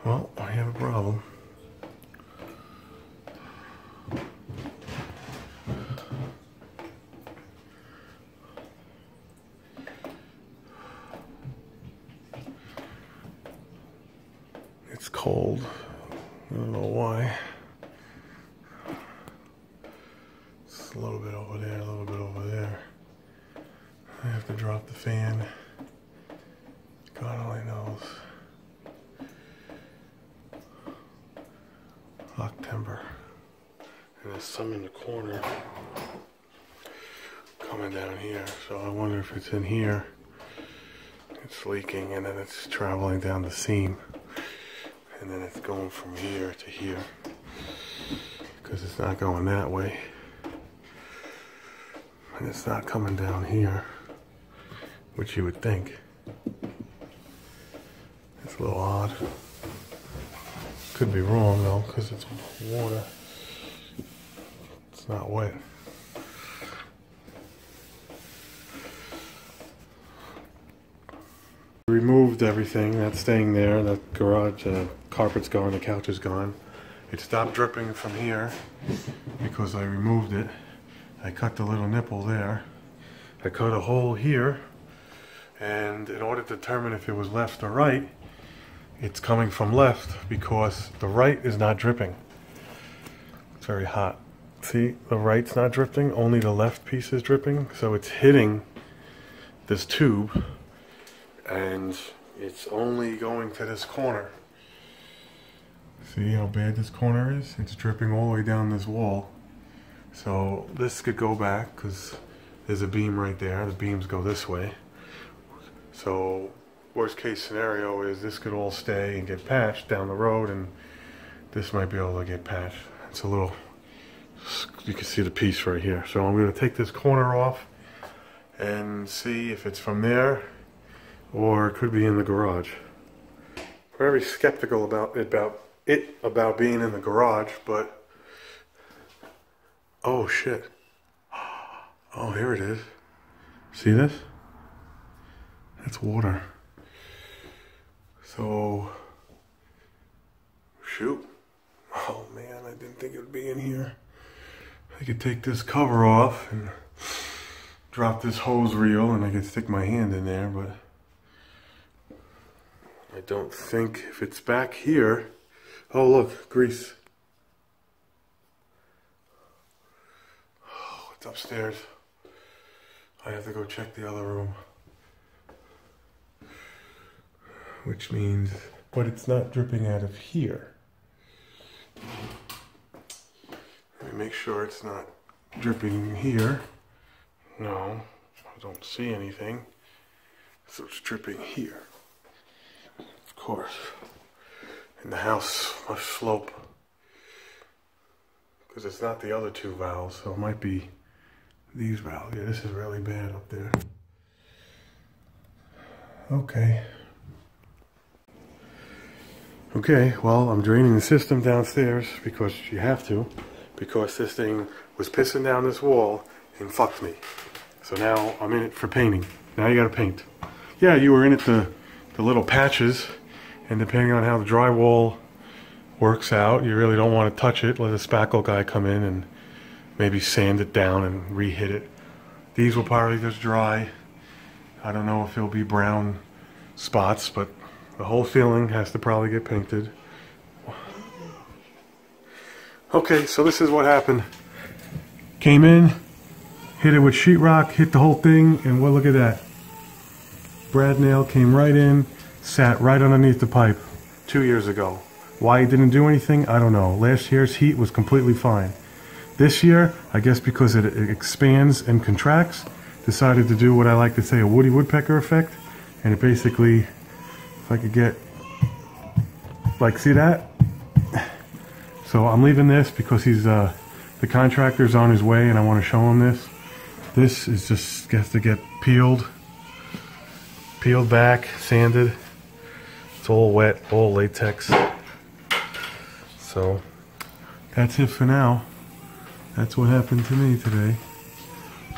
Well, I have a problem. It's cold. I don't know why. It's a little bit over there, a little bit over there. I have to drop the fan. God only knows. Octember. And there's some in the corner coming down here. So I wonder if it's in here. It's leaking and then it's traveling down the seam. And then it's going from here to here. Because it's not going that way. And it's not coming down here. Which you would think. It's a little odd. Could be wrong though, because it's water. It's not wet. Removed everything. That's staying there. The garage carpet's gone. The couch is gone. It stopped dripping from here because I removed it. I cut the little nipple there. I cut a hole here. And in order to determine if it was left or right, it's coming from left because the right is not dripping. It's very hot. See, the right's not dripping, only the left piece is dripping. So it's hitting this tube and it's only going to this corner. See how bad this corner is? It's dripping all the way down this wall. So this could go back because there's a beam right there. The beams go this way. So worst case scenario is this could all stay and get patched down the road, and this might be able to get patched. It's a little, you can see the piece right here. So I'm going to take this corner off and see if it's from there or it could be in the garage. Very skeptical about being in the garage, but oh shit. Oh, here it is. See this? That's water. So, shoot. Oh man, I didn't think it would be in here. I could take this cover off and drop this hose reel and I could stick my hand in there, but I don't think if it's back here. Oh look, grease. Oh, it's upstairs. I have to go check the other room. Which means, but it's not dripping out of here. Let me make sure it's not dripping here. No, I don't see anything. So it's dripping here. Of course. And the house must slope. Because it's not the other two valves, so it might be these valves. Yeah, this is really bad up there. Okay. Okay, well, I'm draining the system downstairs because you have to, because this thing was pissing down this wall and fucked me. So now I'm in it for painting. Now you gotta paint. Yeah, you were in it the little patches, and depending on how the drywall works out, you really don't want to touch it. Let a spackle guy come in and maybe sand it down and re-hit it. These will probably just dry. I don't know if it'll be brown spots, but the whole ceiling has to probably get painted. Okay, so this is what happened. Came in, hit it with sheetrock, hit the whole thing, and well, look at that. Brad nail came right in, sat right underneath the pipe 2 years ago. Why it didn't do anything, I don't know. Last year's heat was completely fine. This year, I guess because it expands and contracts, decided to do what I like to say, a Woody Woodpecker effect, and it basically, if I could get, like, see that? So I'm leaving this because he's, the contractor's on his way and I want to show him this. This is just, has to get peeled back, sanded. It's all wet, all latex. So that's it for now. That's what happened to me today.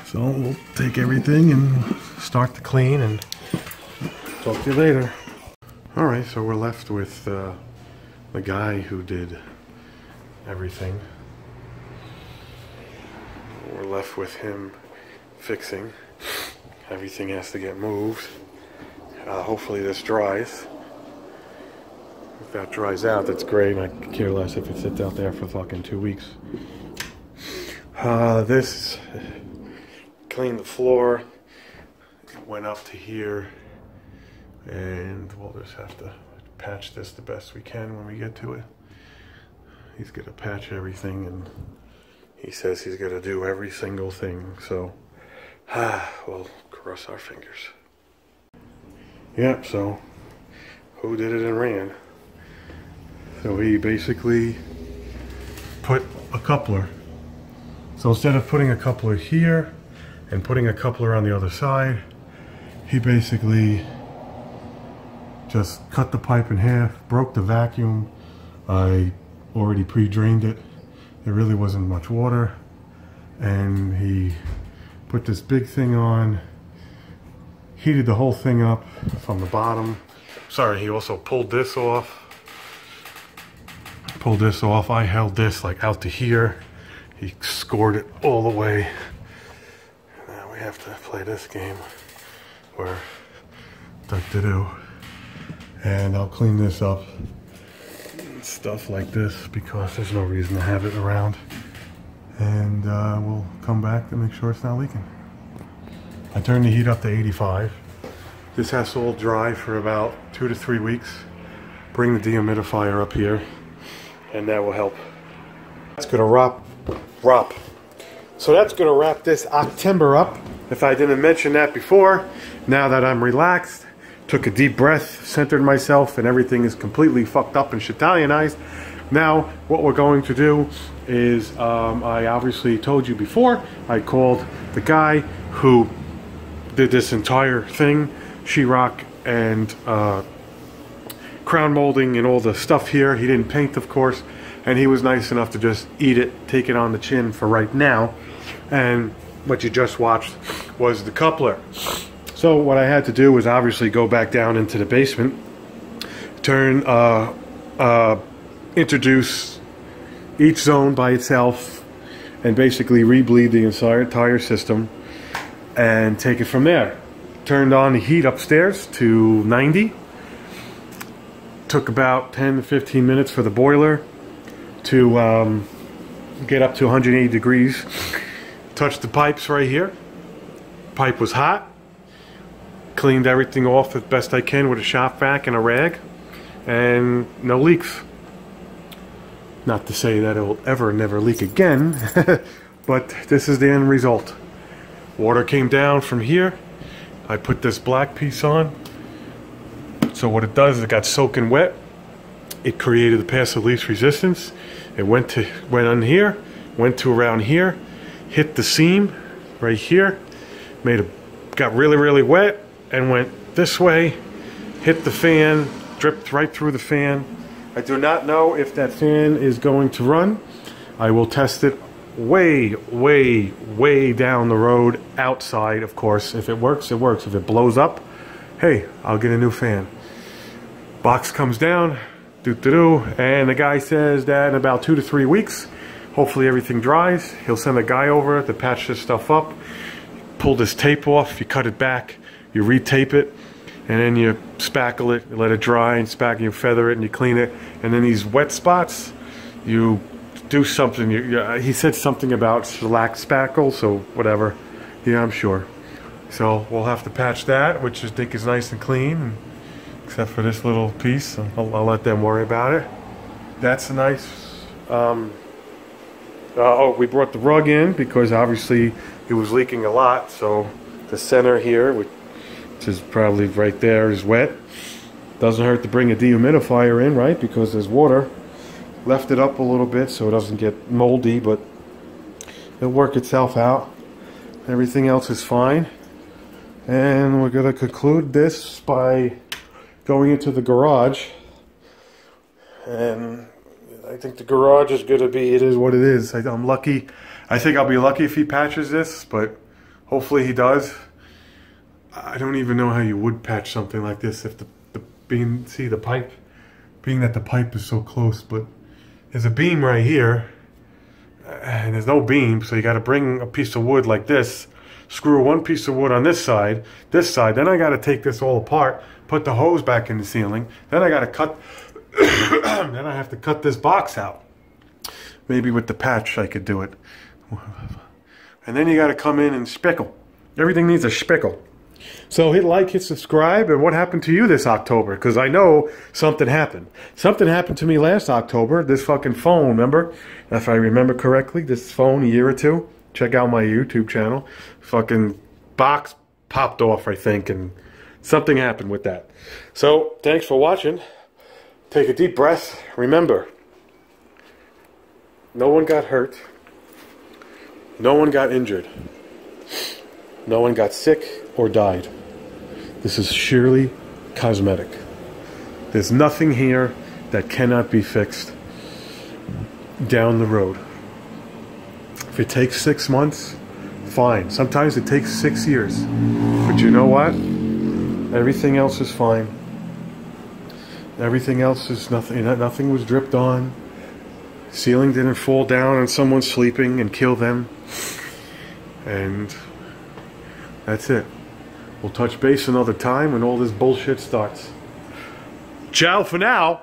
So we'll take everything and start to clean and talk to you later. Alright, so we're left with the guy who did everything. We're left with him fixing. Everything has to get moved. Hopefully this dries. If that dries out, that's great. I could care less if it sits out there for fucking 2 weeks. This cleaned the floor. It went up to here, and we'll just have to patch this the best we can when we get to it. He's gonna patch everything, and he says he's gonna do every single thing. So, we'll cross our fingers. Yep. So, who did it and ran? So he basically put a coupler. So instead of putting a coupler here and putting a coupler on the other side, he basically just cut the pipe in half, broke the vacuum. I already pre-drained it. There really wasn't much water. And he put this big thing on, heated the whole thing up from the bottom. Sorry, he also pulled this off. I held this like out to here. He scored it all the way. Now we have to play this game where duck-de-doo. And I'll clean this up and stuff like this because there's no reason to have it around. And we'll come back to make sure it's not leaking. I turned the heat up to 85. This has to all dry for about 2 to 3 weeks. Bring the dehumidifier up here, and that will help. That's gonna wrap. So that's gonna wrap this Octember up. If I didn't mention that before, now that I'm relaxed, took a deep breath, centered myself, and everything is completely fucked up and Italianized. Now, what we're going to do is, I obviously told you before, I called the guy who did this entire thing, sheetrock and crown molding and all the stuff here. He didn't paint, of course, and he was nice enough to just eat it, take it on the chin for right now. And what you just watched was the coupler. So what I had to do was obviously go back down into the basement, introduce each zone by itself, and basically re-bleed the entire system, and take it from there. Turned on the heat upstairs to 90. Took about 10 to 15 minutes for the boiler to get up to 180 degrees. Touched the pipes right here. Pipe was hot. Cleaned everything off as best I can with a shop vac and a rag, and no leaks. Not to say that it will ever never leak again, but this is the end result. Water came down from here. I put this black piece on. So what it does is it got soaking wet. It created the passive least resistance. It went on here, went to around here, hit the seam right here, got really wet, and went this way, hit the fan, dripped right through the fan. I do not know if that fan is going to run. I will test it way down the road outside, of course. If it works, it works. If it blows up, hey, I'll get a new fan. Box comes down, and the guy says that in about 2 to 3 weeks, hopefully everything dries. He'll send a guy over to patch this stuff up, pull this tape off, you cut it back, you retape it, and then you spackle it, you let it dry, and you feather it, and you clean it. And then these wet spots, you do something. He said something about shellac spackle, so whatever. Yeah, I'm sure. So we'll have to patch that, which I think is nice and clean, except for this little piece. I'll let them worry about it. That's a nice. Oh, we brought the rug in because obviously it was leaking a lot. So the center here, which is probably right there, is wet. Doesn't hurt to bring a dehumidifier in, right? Because there's water. Left it up a little bit so it doesn't get moldy, but it'll work itself out. Everything else is fine. And we're going to conclude this by going into the garage. And I think the garage is going to be, it is what it is. I'm lucky. I think I'll be lucky if he patches this, but hopefully he does. I don't even know how you would patch something like this if see the pipe being that the pipe is so close, but there's a beam right here, and there's no beam, so you got to bring a piece of wood like this, screw one piece of wood on this side, then I got to take this all apart, put the hose back in the ceiling, then I got to cut, then I have to cut this box out. Maybe with the patch I could do it. And then you got to come in and spickle. Everything needs a spickle. So hit like, hit subscribe, and what happened to you this October? Because I know something happened. Something happened to me last October. This fucking phone, remember? If I remember correctly, this phone a year or two. Check out my YouTube channel. Fucking box popped off, I think, and something happened with that. So, thanks for watching. Take a deep breath. Remember, no one got hurt. No one got injured. No one got sick or died. This is sheerly cosmetic. There's nothing here that cannot be fixed down the road. If it takes 6 months, fine. Sometimes it takes 6 years. But you know what? Everything else is fine. Everything else is nothing. Nothing was dripped on. Ceiling didn't fall down on someone sleeping and kill them. And that's it. We'll touch base another time when all this bullshit starts. Ciao for now.